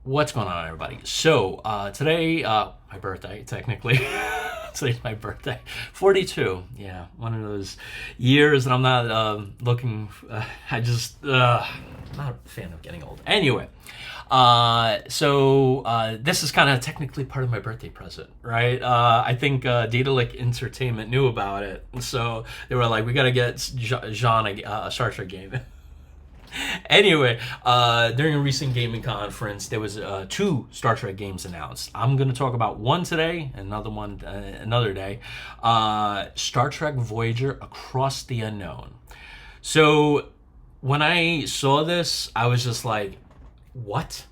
What's going on, everybody? So, today, my birthday, technically. Today's my birthday. 42. Yeah, one of those years that I'm not looking. I'm not a fan of getting old. Anyway, this is kind of technically part of my birthday present, right? I think Daedalic Entertainment knew about it. So they were like, we got to get Jean a Star Trek game. Anyway, during a recent gaming conference, there was two Star Trek games announced. I'm going to talk about one today, another one another day. Star Trek Voyager: Across the Unknown. So when I saw this, I was just like, "What?"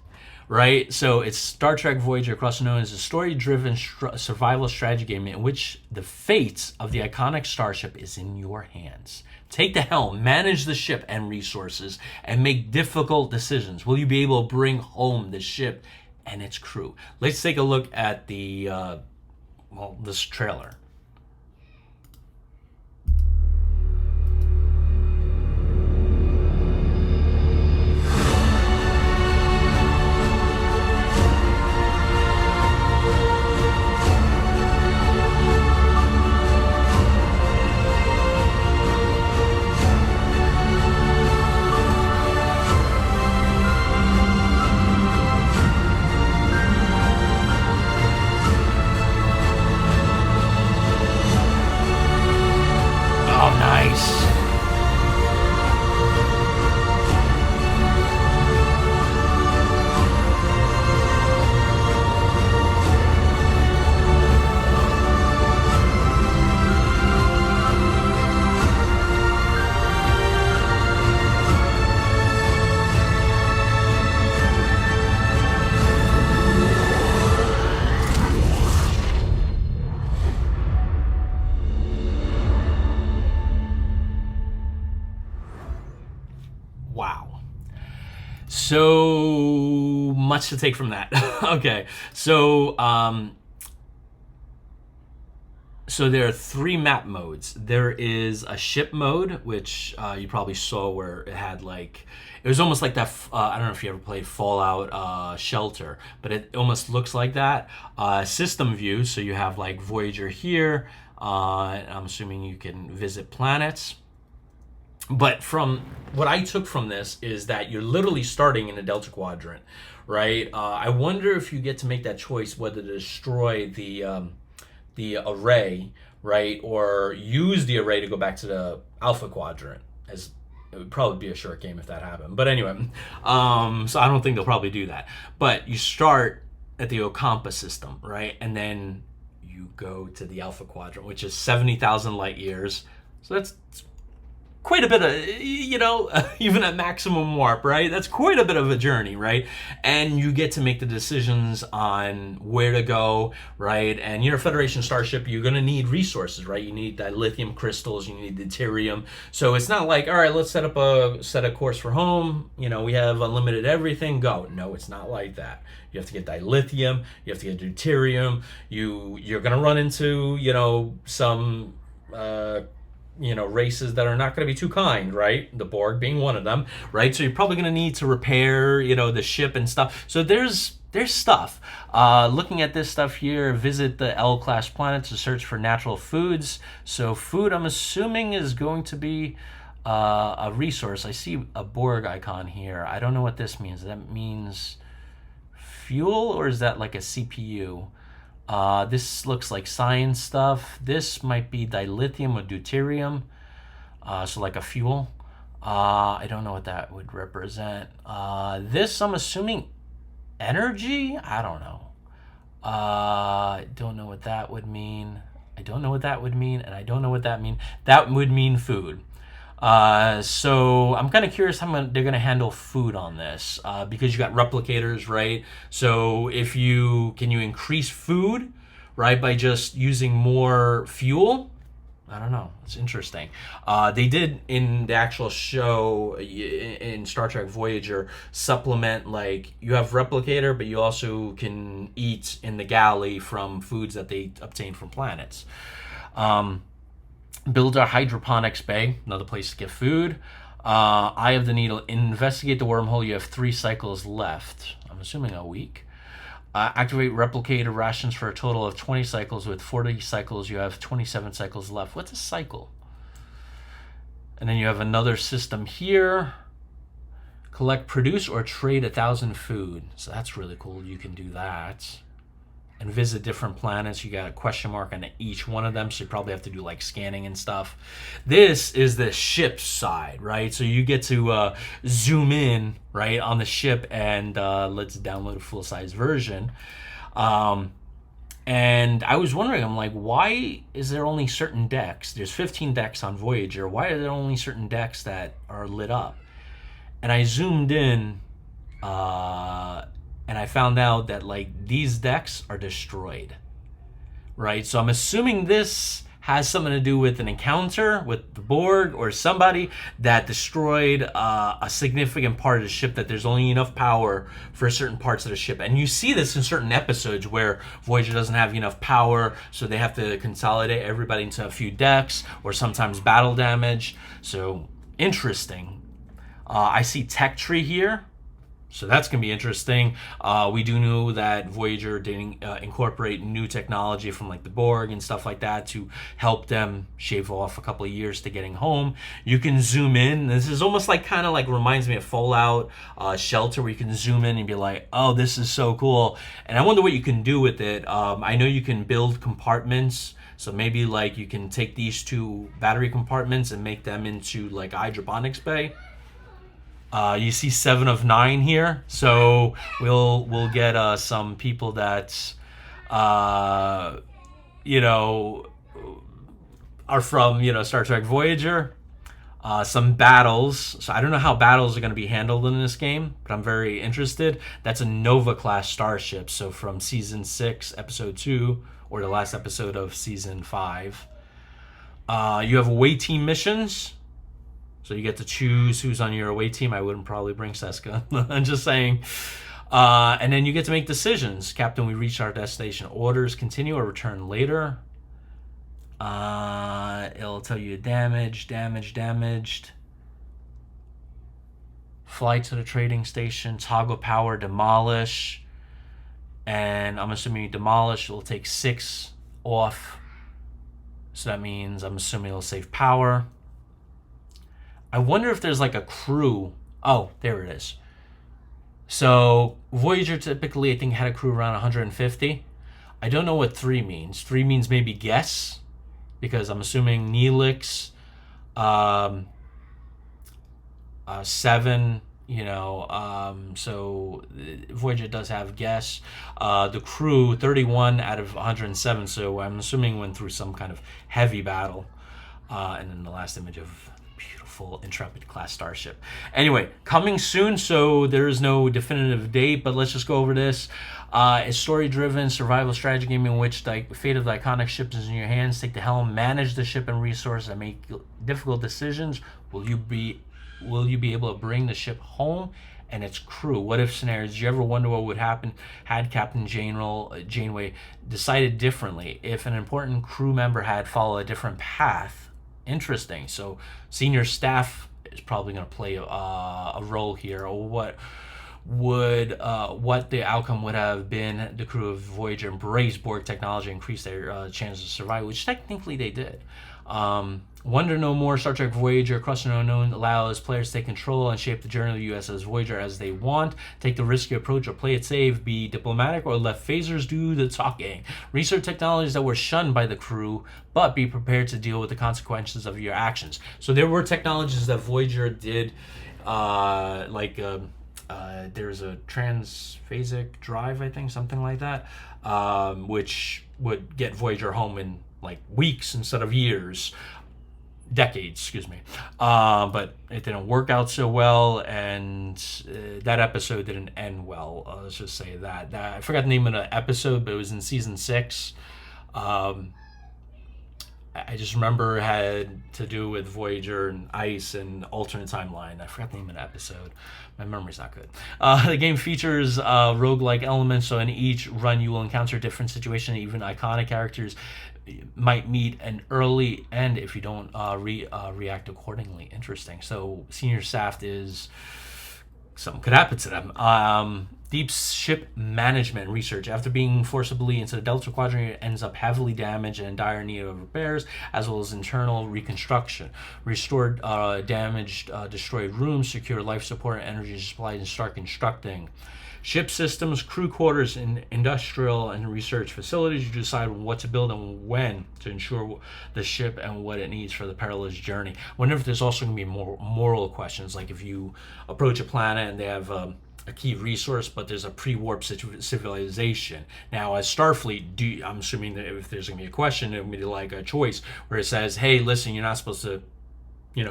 Right? So it's Star Trek Voyager Across the Unknown is a story-driven survival strategy game in which the fate of the iconic starship is in your hands. Take the helm, manage the ship and resources, and make difficult decisions. Will you be able to bring home the ship and its crew? Let's take a look at this trailer. Oh, nice. Wow. So much to take from that. Okay. So there are three map modes. There is a ship mode, which you probably saw where it had like, it was almost like that. I don't know if you ever played Fallout Shelter, but it almost looks like that. System view, so you have like Voyager here. I'm assuming you can visit planets. But from what I took from this is that you're literally starting in the Delta Quadrant, right? I wonder if you get to make that choice whether to destroy the array, right, or use the array to go back to the Alpha Quadrant. As it would probably be a short game if that happened. But anyway, so I don't think they'll probably do that. But you start at the Ocampa system, right, and then you go to the Alpha Quadrant, which is 70,000 light years. So that's quite a bit of, even at maximum warp, right? That's quite a bit of a journey, right? And you get to make the decisions on where to go, right? And you're a Federation starship, you're going to need resources, right? You need dilithium crystals, you need deuterium. So it's not like, all right, let's set a course for home. We have unlimited everything, go. No, it's not like that. You have to get dilithium, you have to get deuterium. You're going to run into, some races that are not going to be too kind, right? The Borg being one of them, right? So you're probably going to need to repair, the ship and stuff. So there's stuff. Looking at this stuff here, visit the L-class planet to search for natural foods. So food, I'm assuming, is going to be a resource. I see a Borg icon here. I don't know what this means. That means fuel, or is that like a CPU? This looks like science stuff. This might be dilithium or deuterium, so like a fuel. I don't know what that would represent. This, I'm assuming, energy? I don't know. I don't know what that would mean. I don't know what that would mean, and I don't know what that means. That would mean food. So I'm kind of curious how they're going to handle food on this, because you got replicators, right? So can you increase food, right, by just using more fuel? I don't know. It's interesting. They did in the actual show in Star Trek Voyager supplement, like, you have replicator, but you also can eat in the galley from foods that they obtain from planets. Build a hydroponics bay, another place to get food. Eye of the Needle. Investigate the wormhole. You have 3 cycles left. I'm assuming a week. Activate replicator rations for a total of 20 cycles. With 40 cycles, you have 27 cycles left. What's a cycle? And then you have another system here. Collect, produce, or trade 1,000 food. So that's really cool. You can do that. And visit different planets. You got a question mark on each one of them, so you probably have to do like scanning and stuff. This is the ship side, right? So you get to zoom in, right, on the ship, and let's download a full-size version. And I was wondering, I'm like, why is there only certain decks? There's 15 decks on Voyager. Why are there only certain decks that are lit up? And I zoomed in, and I found out that like these decks are destroyed, right? So I'm assuming this has something to do with an encounter with the Borg or somebody that destroyed a significant part of the ship, that there's only enough power for certain parts of the ship. And you see this in certain episodes where Voyager doesn't have enough power, so they have to consolidate everybody into a few decks, or sometimes battle damage. So interesting. I see tech tree here. So that's going to be interesting. We do know that Voyager did incorporate new technology from like the Borg and stuff like that to help them shave off a couple of years to getting home. You can zoom in. This is almost like kind of like reminds me of Fallout Shelter, where you can zoom in and be like, oh, this is so cool. And I wonder what you can do with it. I know you can build compartments. So maybe like you can take these 2 battery compartments and make them into like a hydroponics bay. You see 7 of 9 here, so we'll get some people that you know, are from, you know, Star Trek Voyager. Some battles. So I don't know how battles are going to be handled in this game, but I'm very interested. That's a Nova class starship. So from season 6, episode 2, or the last episode of season 5. You have away team missions. So you get to choose who's on your away team. I wouldn't probably bring Seska. I'm just saying. And then you get to make decisions. Captain, we reached our destination. Orders, continue or return later. It'll tell you damaged. Fly to the trading station. Toggle power, demolish. And I'm assuming you demolish. It'll take 6 off. So that means I'm assuming it'll save power. I wonder if there's like a crew. Oh, there it is. So Voyager typically, I think, had a crew around 150. I don't know what 3 means. 3 means maybe guess, because I'm assuming Neelix, 7, you know, so Voyager does have guess. The crew, 31 out of 107, so I'm assuming went through some kind of heavy battle. And then the last image of beautiful Intrepid class starship. Anyway, coming soon, so there is no definitive date, but let's just go over this. A story-driven survival strategy game in which the fate of the iconic ship is in your hands. Take the helm, manage the ship and resources, and make difficult decisions. Will you be able to bring the ship home and its crew? What if scenarios? Did you ever wonder what would happen had Captain Janeway decided differently? If an important crew member had followed a different path? Interesting. So senior staff is probably going to play a role here, or what the outcome would have been. The crew of Voyager embraced Borg technology, increased their chances of survival, which technically they did. Wonder no more. Star Trek Voyager Across the Unknown allows players to take control and shape the journey of the USS Voyager as they want. Take the risky approach or play it safe. Be diplomatic or let phasers do the talking. Research technologies that were shunned by the crew, but be prepared to deal with the consequences of your actions. So there were technologies that Voyager did, there's a transphasic drive, I think, something like that, which would get Voyager home in like weeks instead of years. Decades, excuse me. But it didn't work out so well, and that episode didn't end well. Let's just say that. I forgot the name of the episode, but it was in season 6. I just remember it had to do with Voyager and ice and alternate timeline. I forgot the name of the episode. My memory's not good. The game features roguelike elements, so in each run you will encounter different situations, even iconic characters might meet an early end if you don't react accordingly. Interesting. So senior staff is something could happen to them. Deep ship management research. After being forcibly into the Delta Quadrant, it ends up heavily damaged and in dire need of repairs, as well as internal reconstruction. Restored damaged, destroyed rooms, secure life support and energy supplies, and start constructing. Ship systems, crew quarters, and industrial and research facilities. You decide what to build and when to ensure the ship and what it needs for the perilous journey. I wonder if there's also going to be more moral questions, like if you approach a planet and they have a key resource, but there's a pre-warp civilization. Now, as Starfleet, I'm assuming that if there's going to be a question, it would be like a choice where it says, hey, listen, you're not supposed to,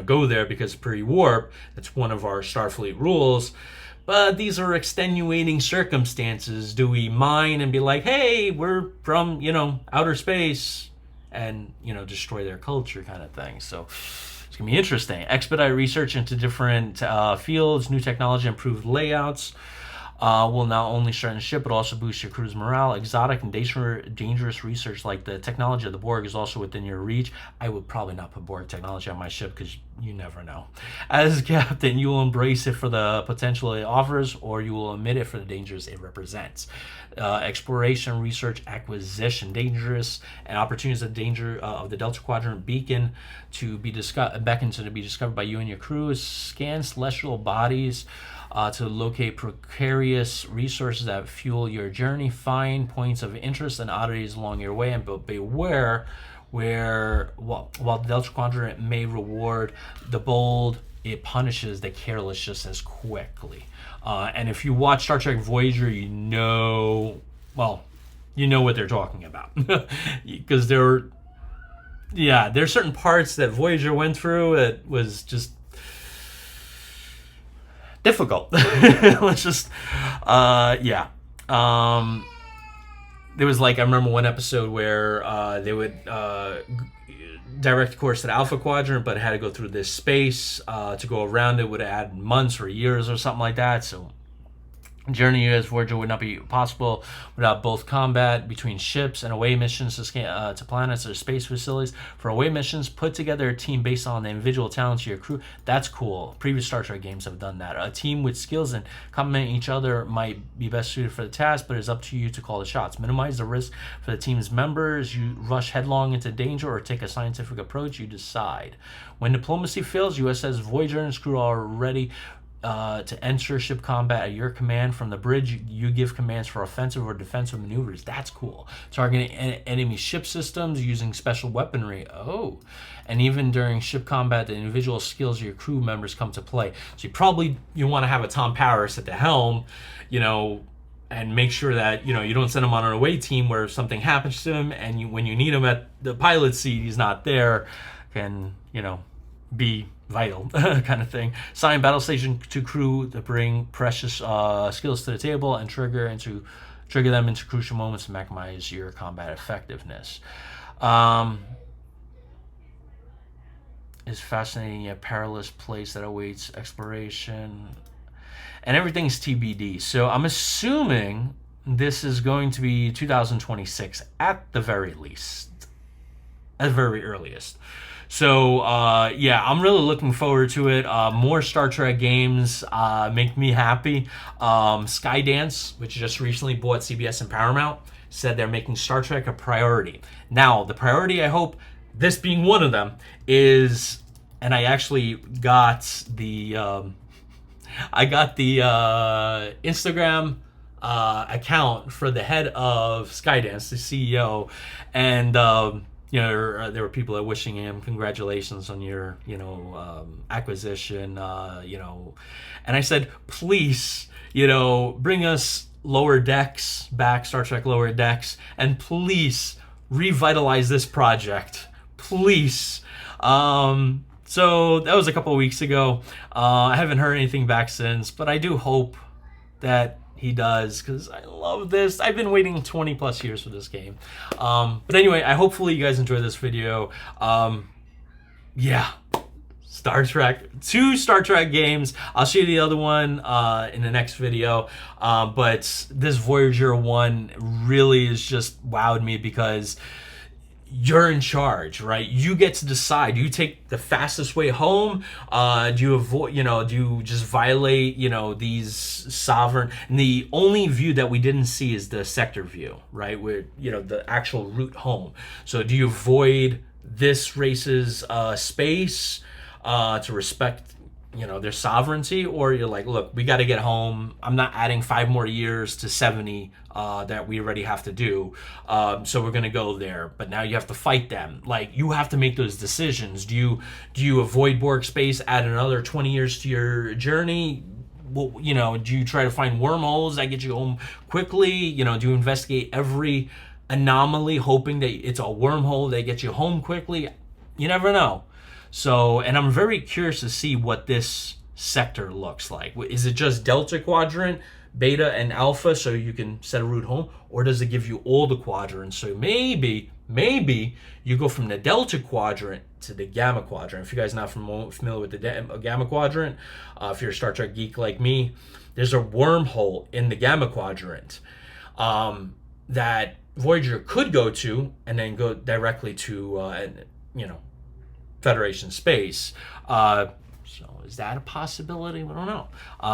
go there because pre-warp. That's one of our Starfleet rules. But these are extenuating circumstances. Do we mine and be like, hey, we're from, outer space, and, destroy their culture kind of thing? So it's going to be interesting. Expedite research into different fields, new technology, improved layouts. Will not only strengthen the ship, but also boost your crew's morale. Exotic and dangerous research like the technology of the Borg is also within your reach. I would probably not put Borg technology on my ship because you never know. As captain, you will embrace it for the potential it offers, or you will omit it for the dangers it represents. Exploration, research, acquisition, dangerous and opportunities of danger of the Delta Quadrant beacon to be beckon to be discovered by you and your crew. Scan celestial bodies to locate precarious resources that fuel your journey. Find points of interest and oddities along your way, and beware where while the Delta Quadrant may reward the bold, it punishes the careless just as quickly. And if you watch Star Trek Voyager, you know what they're talking about. Because there's certain parts that Voyager went through that was just difficult. Let's just there was I remember one episode where they would direct course to the Alpha Quadrant, but it had to go through this space. To go around it would add months or years or something like that. So journey as Voyager would not be possible without both combat between ships and away missions to planets or space facilities. For away missions, put together a team based on the individual talents of your crew. That's cool. Previous Star Trek games have done that. A team with skills and complement each other might be best suited for the task, but it's up to you to call the shots. Minimize the risk for the team's members. You rush headlong into danger or take a scientific approach. You decide. When diplomacy fails, USS Voyager and its crew are ready to enter ship combat at your command. From the bridge, you give commands for offensive or defensive maneuvers. That's cool. Targeting enemy ship systems using special weaponry. Oh, and even during ship combat, the individual skills of your crew members come to play. So you want to have a Tom Paris at the helm, and make sure that you don't send him on an away team where something happens to him, and when you need him at the pilot seat, he's not there. Can be vital kind of thing. Assign battle station to crew to bring precious skills to the table and trigger them into crucial moments to maximize your combat effectiveness. Is fascinating, a perilous place that awaits exploration, and everything's TBD. So I'm assuming this is going to be 2026 at the very least, at the very earliest. So, I'm really looking forward to it. More Star Trek games make me happy. Skydance, which just recently bought CBS and Paramount, said they're making Star Trek a priority. Now, the priority, I hope, this being one of them, is, and I actually got the Instagram account for the head of Skydance, the CEO, and there were people that wishing him congratulations on your, acquisition, and I said, please, bring us Lower Decks back, Star Trek Lower Decks, and please revitalize this project, please. So that was a couple of weeks ago. I haven't heard anything back since, but I do hope that he does, because I love this. I've been waiting 20 plus years for this game. But anyway, hopefully you guys enjoyed this video. Star Trek, 2 Star Trek games. I'll show you the other one in the next video. But this Voyager one really is just wowed me, because you're in charge, right? You get to decide. Do you take the fastest way home? Do you avoid, do you just violate, these sovereign? And the only view that we didn't see is the sector view, right? Where, the actual route home. So do you avoid this race's space to respect their sovereignty, or you're like, look, we got to get home. I'm not adding 5 more years to 70 that we already have to do, so we're gonna go there. But now you have to fight them. Like, you have to make those decisions. Do you avoid Borg space, add another 20 years to your journey? Well, do you try to find wormholes that get you home quickly? Do you investigate every anomaly hoping that it's a wormhole that gets you home quickly? You never know. So, and I'm very curious to see what this sector looks like. Is it just Delta Quadrant, Beta, and Alpha, so you can set a route home? Or does it give you all the quadrants? So maybe you go from the Delta Quadrant to the Gamma Quadrant. If you guys are not familiar with the Gamma Quadrant, if you're a Star Trek geek like me, there's a wormhole in the Gamma Quadrant that Voyager could go to and then go directly to, Federation space. So is that a possibility? We don't know.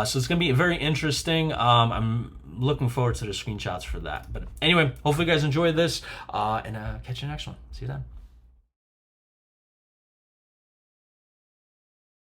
So it's going to be very interesting. I'm looking forward to the screenshots for that. But anyway, hopefully you guys enjoyed this, and catch you next one. See you then.